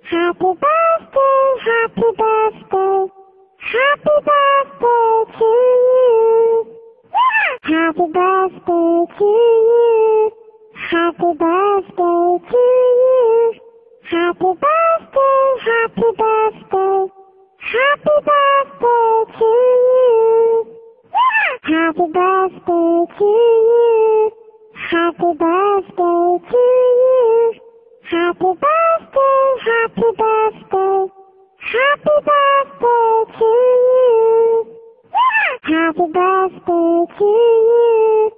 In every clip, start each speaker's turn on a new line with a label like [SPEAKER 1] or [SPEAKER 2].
[SPEAKER 1] Happy birthday, happy birthday, happy birthday to you. Happy birthday to you. Happy birthday to you. Happy birthday, happy birthday, happy birthday to you. Happy birthday to you. Happy birthday to you. Happy birthday, happy birthday, happy birthday to you. Happy birthday to you.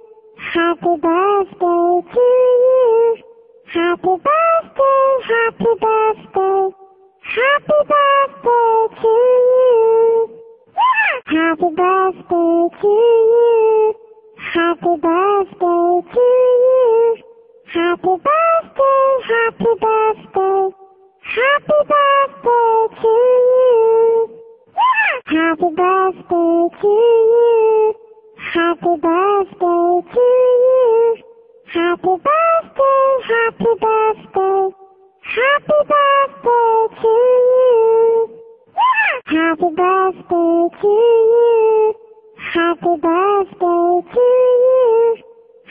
[SPEAKER 1] Happy birthday to you. Happy birthday, happy birthday, happy birthday to you. Happy birthday to you. Happy birthday to you. Happy birthday, happy birthday, happy birthday to you. Happy birthday to you. Happy birthday to you. Happy birthday, happy birthday, happy birthday to you. Happy birthday to you. Happy birthday to you.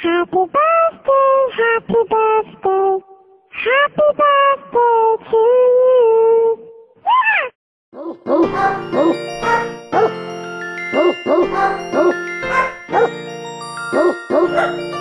[SPEAKER 1] Happy birthday, happy birthday, happy birthday to you. Oh,